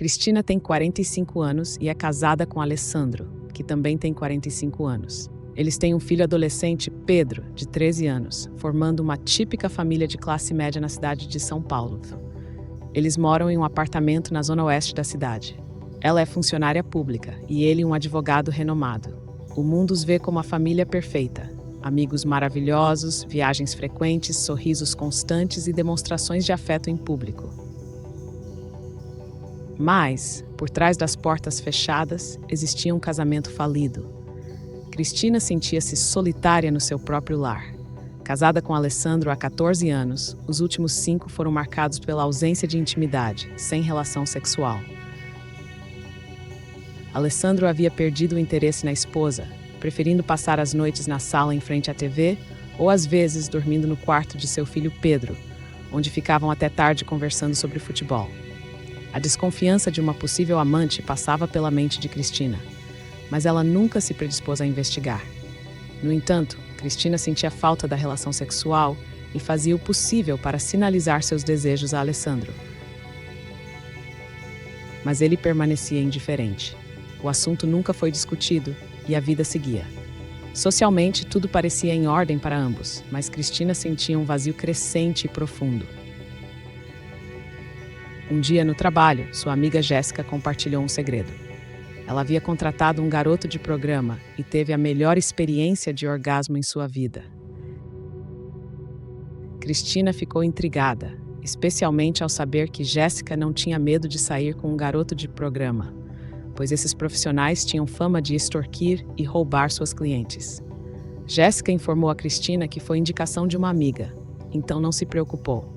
Cristina tem 45 anos e é casada com Alessandro, que também tem 45 anos. Eles têm um filho adolescente, Pedro, de 13 anos, formando uma típica família de classe média na cidade de São Paulo. Eles moram em um apartamento na zona oeste da cidade. Ela é funcionária pública e ele um advogado renomado. O mundo os vê como a família perfeita. Amigos maravilhosos, viagens frequentes, sorrisos constantes e demonstrações de afeto em público. Mas, por trás das portas fechadas, existia um casamento falido. Cristina sentia-se solitária no seu próprio lar. Casada com Alessandro há 14 anos, os últimos 5 foram marcados pela ausência de intimidade, sem relação sexual. Alessandro havia perdido o interesse na esposa, preferindo passar as noites na sala em frente à TV ou às vezes dormindo no quarto de seu filho Pedro, onde ficavam até tarde conversando sobre futebol. A desconfiança de uma possível amante passava pela mente de Cristina, mas ela nunca se predispôs a investigar. No entanto, Cristina sentia falta da relação sexual e fazia o possível para sinalizar seus desejos a Alessandro. Mas ele permanecia indiferente. O assunto nunca foi discutido e a vida seguia. Socialmente, tudo parecia em ordem para ambos, mas Cristina sentia um vazio crescente e profundo. Um dia no trabalho, sua amiga Jéssica compartilhou um segredo. Ela havia contratado um garoto de programa e teve a melhor experiência de orgasmo em sua vida. Cristina ficou intrigada, especialmente ao saber que Jéssica não tinha medo de sair com um garoto de programa, pois esses profissionais tinham fama de extorquir e roubar suas clientes. Jéssica informou a Cristina que foi indicação de uma amiga, então não se preocupou.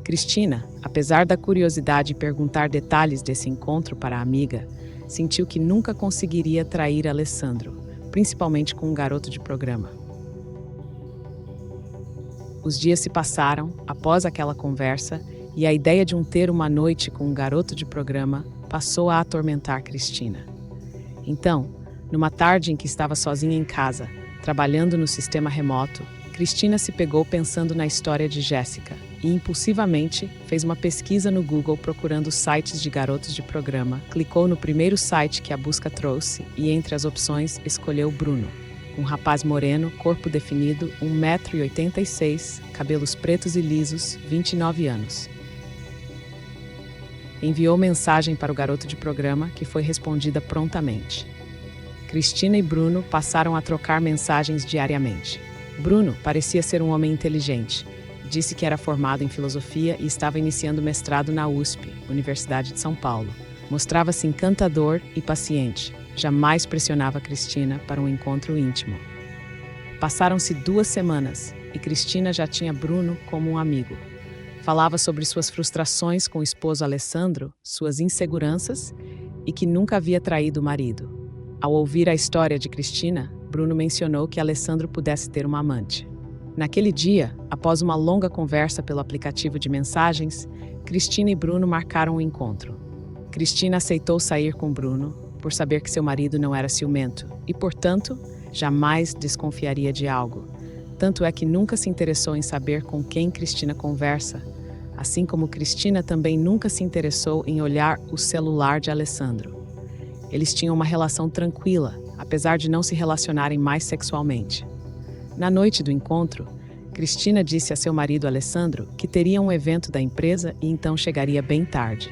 Cristina, apesar da curiosidade de perguntar detalhes desse encontro para a amiga, sentiu que nunca conseguiria trair Alessandro, principalmente com um garoto de programa. Os dias se passaram após aquela conversa e a ideia de ter uma noite com um garoto de programa passou a atormentar Cristina. Então, numa tarde em que estava sozinha em casa, trabalhando no sistema remoto, Cristina se pegou pensando na história de Jéssica e, impulsivamente, fez uma pesquisa no Google procurando sites de garotos de programa, clicou no primeiro site que a busca trouxe e, entre as opções, escolheu Bruno. Um rapaz moreno, corpo definido, 1,86 m, cabelos pretos e lisos, 29 anos. Enviou mensagem para o garoto de programa, que foi respondida prontamente. Cristina e Bruno passaram a trocar mensagens diariamente. Bruno parecia ser um homem inteligente. Disse que era formado em filosofia e estava iniciando mestrado na USP, Universidade de São Paulo. Mostrava-se encantador e paciente. Jamais pressionava Cristina para um encontro íntimo. Passaram-se 2 semanas e Cristina já tinha Bruno como um amigo. Falava sobre suas frustrações com o esposo Alessandro, suas inseguranças e que nunca havia traído o marido. Ao ouvir a história de Cristina, Bruno mencionou que Alessandro pudesse ter uma amante. Naquele dia, após uma longa conversa pelo aplicativo de mensagens, Cristina e Bruno marcaram um encontro. Cristina aceitou sair com Bruno, por saber que seu marido não era ciumento e, portanto, jamais desconfiaria de algo. Tanto é que nunca se interessou em saber com quem Cristina conversa, assim como Cristina também nunca se interessou em olhar o celular de Alessandro. Eles tinham uma relação tranquila, apesar de não se relacionarem mais sexualmente. Na noite do encontro, Cristina disse a seu marido Alessandro que teria um evento da empresa e então chegaria bem tarde.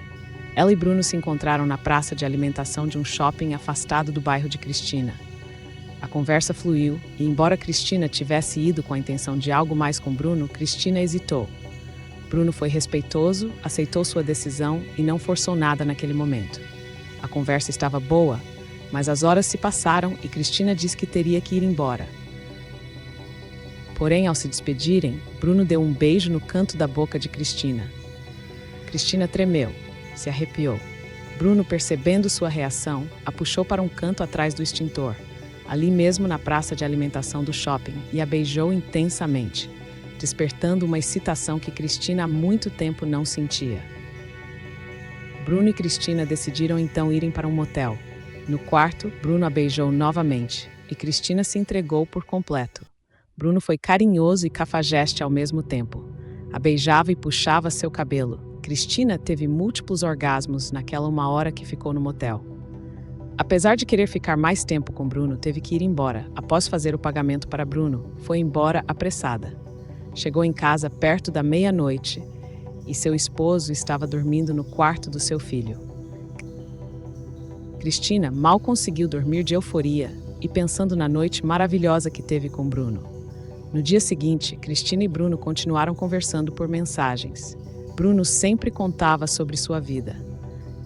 Ela e Bruno se encontraram na praça de alimentação de um shopping afastado do bairro de Cristina. A conversa fluiu e, embora Cristina tivesse ido com a intenção de algo mais com Bruno, Cristina hesitou. Bruno foi respeitoso, aceitou sua decisão e não forçou nada naquele momento. A conversa estava boa, mas as horas se passaram e Cristina disse que teria que ir embora. Porém, ao se despedirem, Bruno deu um beijo no canto da boca de Cristina. Cristina tremeu, se arrepiou. Bruno, percebendo sua reação, a puxou para um canto atrás do extintor, ali mesmo na praça de alimentação do shopping, e a beijou intensamente, despertando uma excitação que Cristina há muito tempo não sentia. Bruno e Cristina decidiram então irem para um motel. No quarto, Bruno a beijou novamente e Cristina se entregou por completo. Bruno foi carinhoso e cafajeste ao mesmo tempo. A beijava e puxava seu cabelo. Cristina teve múltiplos orgasmos naquela 1 hora que ficou no motel. Apesar de querer ficar mais tempo com Bruno, teve que ir embora. Após fazer o pagamento para Bruno, foi embora apressada. Chegou em casa perto da meia-noite e seu esposo estava dormindo no quarto do seu filho. Cristina mal conseguiu dormir de euforia e pensando na noite maravilhosa que teve com Bruno. No dia seguinte, Cristina e Bruno continuaram conversando por mensagens. Bruno sempre contava sobre sua vida.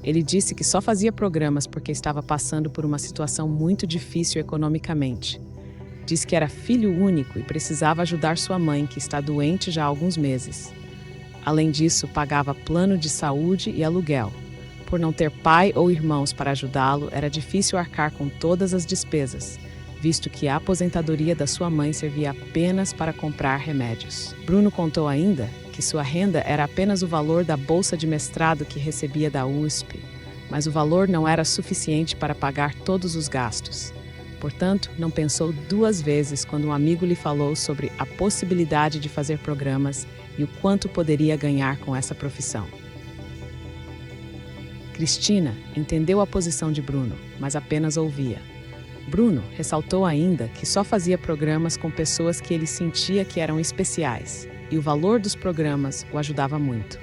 Ele disse que só fazia programas porque estava passando por uma situação muito difícil economicamente. Disse que era filho único e precisava ajudar sua mãe, que está doente já há alguns meses. Além disso, pagava plano de saúde e aluguel. Por não ter pai ou irmãos para ajudá-lo, era difícil arcar com todas as despesas, visto que a aposentadoria da sua mãe servia apenas para comprar remédios. Bruno contou ainda que sua renda era apenas o valor da bolsa de mestrado que recebia da USP, mas o valor não era suficiente para pagar todos os gastos. Portanto, não pensou 2 vezes quando um amigo lhe falou sobre a possibilidade de fazer programas e o quanto poderia ganhar com essa profissão. Cristina entendeu a posição de Bruno, mas apenas ouvia. Bruno ressaltou ainda que só fazia programas com pessoas que ele sentia que eram especiais, e o valor dos programas o ajudava muito.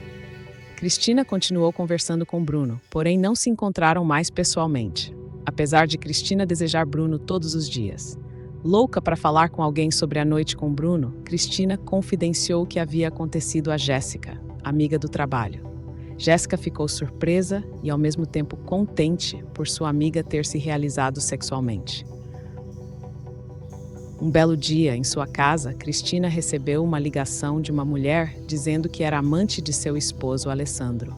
Cristina continuou conversando com Bruno, porém não se encontraram mais pessoalmente, apesar de Cristina desejar Bruno todos os dias. Louca para falar com alguém sobre a noite com Bruno, Cristina confidenciou o que havia acontecido a Jéssica, amiga do trabalho. Jéssica ficou surpresa e ao mesmo tempo contente por sua amiga ter se realizado sexualmente. Um belo dia, em sua casa, Cristina recebeu uma ligação de uma mulher dizendo que era amante de seu esposo, Alessandro.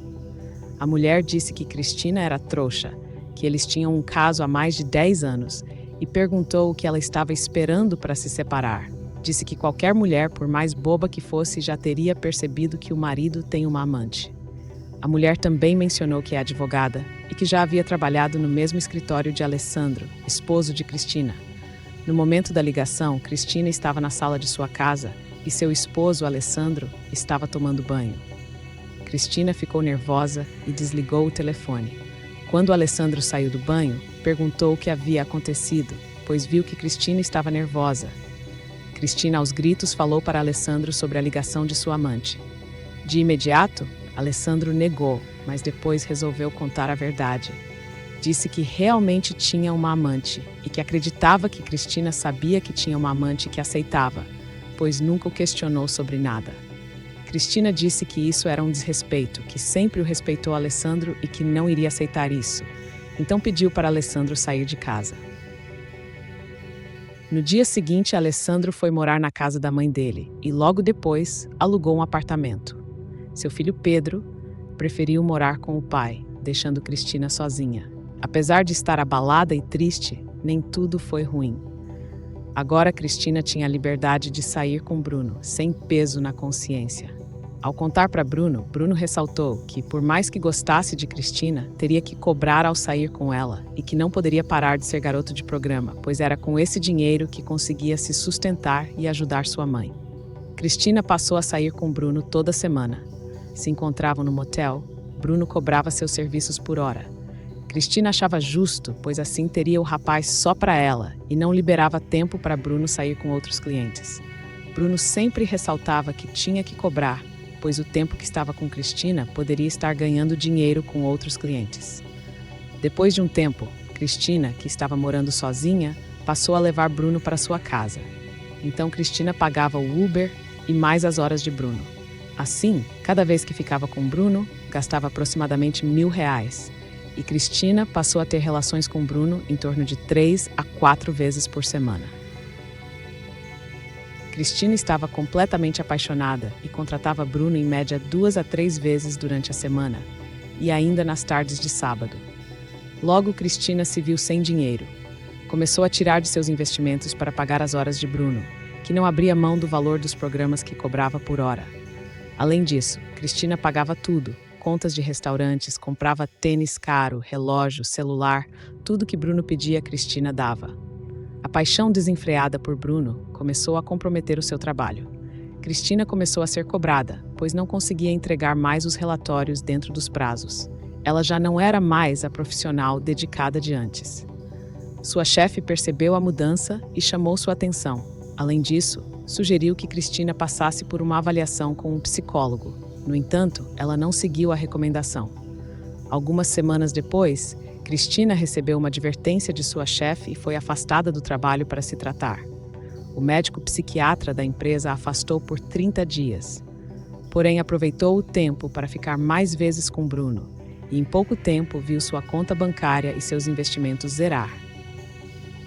A mulher disse que Cristina era trouxa, que eles tinham um caso há mais de 10 anos e perguntou o que ela estava esperando para se separar. Disse que qualquer mulher, por mais boba que fosse, já teria percebido que o marido tem uma amante. A mulher também mencionou que é advogada e que já havia trabalhado no mesmo escritório de Alessandro, esposo de Cristina. No momento da ligação, Cristina estava na sala de sua casa e seu esposo, Alessandro, estava tomando banho. Cristina ficou nervosa e desligou o telefone. Quando Alessandro saiu do banho, perguntou o que havia acontecido, pois viu que Cristina estava nervosa. Cristina, aos gritos, falou para Alessandro sobre a ligação de sua amante. De imediato, Alessandro negou, mas depois resolveu contar a verdade. Disse que realmente tinha uma amante e que acreditava que Cristina sabia que tinha uma amante que aceitava, pois nunca o questionou sobre nada. Cristina disse que isso era um desrespeito, que sempre o respeitou Alessandro e que não iria aceitar isso. Então pediu para Alessandro sair de casa. No dia seguinte, Alessandro foi morar na casa da mãe dele e logo depois alugou um apartamento. Seu filho Pedro preferiu morar com o pai, deixando Cristina sozinha. Apesar de estar abalada e triste, nem tudo foi ruim. Agora Cristina tinha a liberdade de sair com Bruno, sem peso na consciência. Ao contar para Bruno, Bruno ressaltou que, por mais que gostasse de Cristina, teria que cobrar ao sair com ela e que não poderia parar de ser garoto de programa, pois era com esse dinheiro que conseguia se sustentar e ajudar sua mãe. Cristina passou a sair com Bruno toda semana. Se encontravam no motel, Bruno cobrava seus serviços por hora. Cristina achava justo, pois assim teria o rapaz só para ela e não liberava tempo para Bruno sair com outros clientes. Bruno sempre ressaltava que tinha que cobrar, pois o tempo que estava com Cristina poderia estar ganhando dinheiro com outros clientes. Depois de um tempo, Cristina, que estava morando sozinha, passou a levar Bruno para sua casa. Então Cristina pagava o Uber e mais as horas de Bruno. Assim, cada vez que ficava com Bruno, gastava aproximadamente R$1.000. E Cristina passou a ter relações com Bruno em torno de 3 a 4 vezes por semana. Cristina estava completamente apaixonada e contratava Bruno em média 2 a 3 vezes durante a semana, e ainda nas tardes de sábado. Logo, Cristina se viu sem dinheiro. Começou a tirar de seus investimentos para pagar as horas de Bruno, que não abria mão do valor dos programas que cobrava por hora. Além disso, Cristina pagava tudo: contas de restaurantes, comprava tênis caro, relógio, celular, tudo que Bruno pedia, Cristina dava. A paixão desenfreada por Bruno começou a comprometer o seu trabalho. Cristina começou a ser cobrada, pois não conseguia entregar mais os relatórios dentro dos prazos. Ela já não era mais a profissional dedicada de antes. Sua chefe percebeu a mudança e chamou sua atenção. Além disso, sugeriu que Cristina passasse por uma avaliação com um psicólogo. No entanto, ela não seguiu a recomendação. Algumas semanas depois, Cristina recebeu uma advertência de sua chefe e foi afastada do trabalho para se tratar. O médico psiquiatra da empresa a afastou por 30 dias. Porém, aproveitou o tempo para ficar mais vezes com Bruno e, em pouco tempo, viu sua conta bancária e seus investimentos zerar.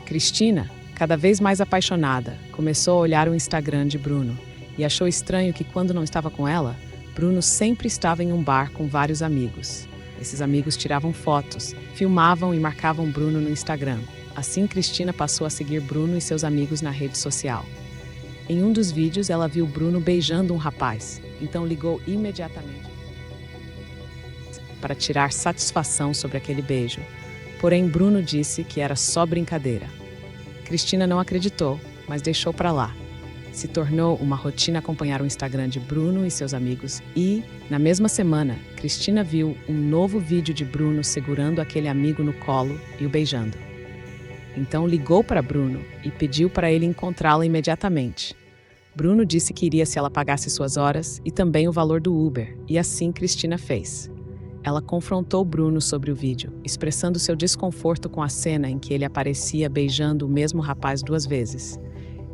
Cristina, cada vez mais apaixonada, começou a olhar o Instagram de Bruno e achou estranho que, quando não estava com ela, Bruno sempre estava em um bar com vários amigos. Esses amigos tiravam fotos, filmavam e marcavam Bruno no Instagram. Assim, Cristina passou a seguir Bruno e seus amigos na rede social. Em um dos vídeos, ela viu Bruno beijando um rapaz, então ligou imediatamente para tirar satisfação sobre aquele beijo. Porém, Bruno disse que era só brincadeira. Cristina não acreditou, mas deixou para lá. Se tornou uma rotina acompanhar o Instagram de Bruno e seus amigos e, na mesma semana, Cristina viu um novo vídeo de Bruno segurando aquele amigo no colo e o beijando. Então ligou para Bruno e pediu para ele encontrá-la imediatamente. Bruno disse que iria se ela pagasse suas horas e também o valor do Uber, e assim Cristina fez. Ela confrontou Bruno sobre o vídeo, expressando seu desconforto com a cena em que ele aparecia beijando o mesmo rapaz 2 vezes,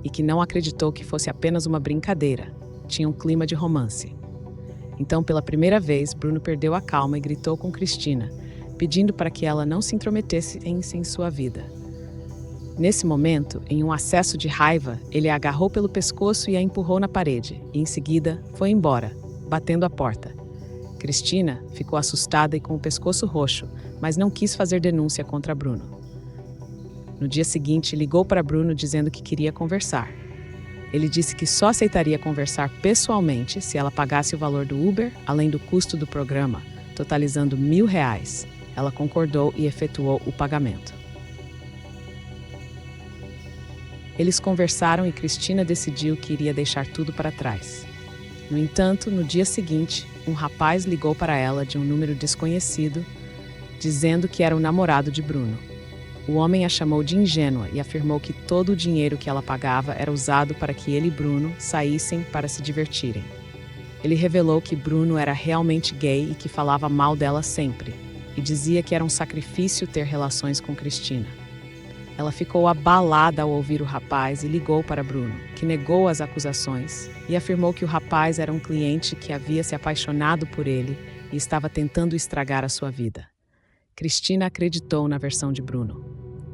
e que não acreditou que fosse apenas uma brincadeira. Tinha um clima de romance. Então, pela primeira vez, Bruno perdeu a calma e gritou com Cristina, pedindo para que ela não se intrometesse em sua vida. Nesse momento, em um acesso de raiva, ele a agarrou pelo pescoço e a empurrou na parede, e em seguida foi embora, batendo a porta. Cristina ficou assustada e com o pescoço roxo, mas não quis fazer denúncia contra Bruno. No dia seguinte, ligou para Bruno dizendo que queria conversar. Ele disse que só aceitaria conversar pessoalmente se ela pagasse o valor do Uber, além do custo do programa, totalizando R$1.000. Ela concordou e efetuou o pagamento. Eles conversaram e Cristina decidiu que iria deixar tudo para trás. No entanto, no dia seguinte, um rapaz ligou para ela de um número desconhecido, dizendo que era o namorado de Bruno. O homem a chamou de ingênua e afirmou que todo o dinheiro que ela pagava era usado para que ele e Bruno saíssem para se divertirem. Ele revelou que Bruno era realmente gay e que falava mal dela sempre, e dizia que era um sacrifício ter relações com Cristina. Ela ficou abalada ao ouvir o rapaz e ligou para Bruno, que negou as acusações e afirmou que o rapaz era um cliente que havia se apaixonado por ele e estava tentando estragar a sua vida. Cristina acreditou na versão de Bruno.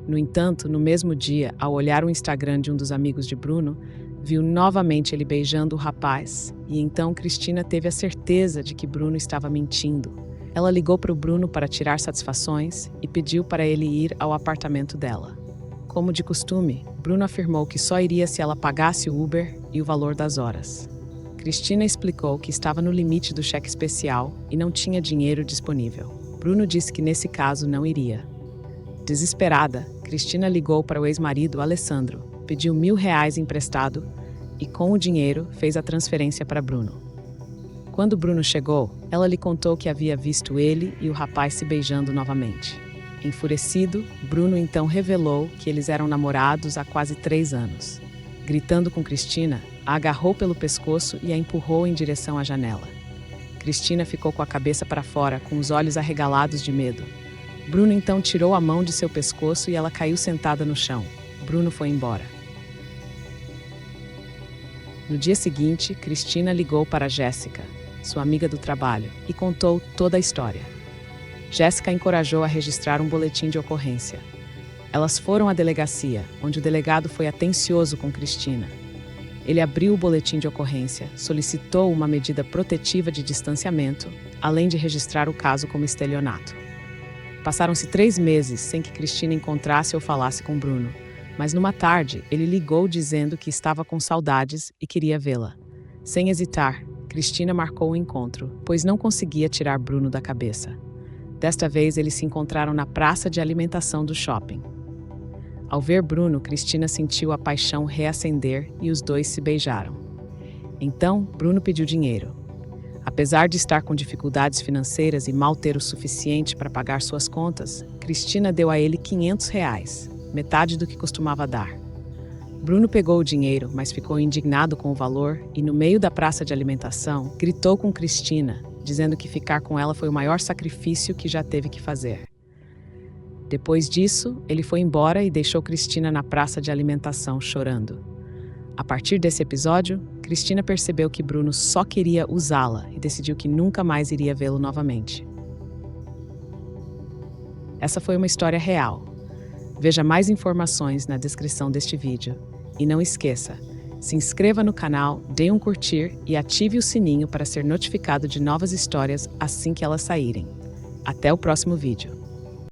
No entanto, no mesmo dia, ao olhar o Instagram de um dos amigos de Bruno, viu novamente ele beijando o rapaz e então Cristina teve a certeza de que Bruno estava mentindo. Ela ligou para o Bruno para tirar satisfações e pediu para ele ir ao apartamento dela. Como de costume, Bruno afirmou que só iria se ela pagasse o Uber e o valor das horas. Cristina explicou que estava no limite do cheque especial e não tinha dinheiro disponível. Bruno disse que nesse caso não iria. Desesperada, Cristina ligou para o ex-marido Alessandro, pediu R$1.000 emprestado e, com o dinheiro, fez a transferência para Bruno. Quando Bruno chegou, ela lhe contou que havia visto ele e o rapaz se beijando novamente. Enfurecido, Bruno então revelou que eles eram namorados há quase 3 anos. Gritando com Cristina, a agarrou pelo pescoço e a empurrou em direção à janela. Cristina ficou com a cabeça para fora, com os olhos arregalados de medo. Bruno então tirou a mão de seu pescoço e ela caiu sentada no chão. Bruno foi embora. No dia seguinte, Cristina ligou para Jéssica, sua amiga do trabalho, e contou toda a história. Jéssica a encorajou a registrar um boletim de ocorrência. Elas foram à delegacia, onde o delegado foi atencioso com Cristina. Ele abriu o boletim de ocorrência, solicitou uma medida protetiva de distanciamento, além de registrar o caso como estelionato. Passaram-se 3 meses sem que Cristina encontrasse ou falasse com Bruno, mas numa tarde ele ligou dizendo que estava com saudades e queria vê-la. Sem hesitar, Cristina marcou o encontro, pois não conseguia tirar Bruno da cabeça. Desta vez, eles se encontraram na praça de alimentação do shopping. Ao ver Bruno, Cristina sentiu a paixão reacender e os dois se beijaram. Então, Bruno pediu dinheiro. Apesar de estar com dificuldades financeiras e mal ter o suficiente para pagar suas contas, Cristina deu a ele R$ 500, metade do que costumava dar. Bruno pegou o dinheiro, mas ficou indignado com o valor e, no meio da praça de alimentação, gritou com Cristina, dizendo que ficar com ela foi o maior sacrifício que já teve que fazer. Depois disso, ele foi embora e deixou Cristina na praça de alimentação chorando. A partir desse episódio, Cristina percebeu que Bruno só queria usá-la e decidiu que nunca mais iria vê-lo novamente. Essa foi uma história real. Veja mais informações na descrição deste vídeo. E não esqueça, se inscreva no canal, dê um curtir e ative o sininho para ser notificado de novas histórias assim que elas saírem. Até o próximo vídeo.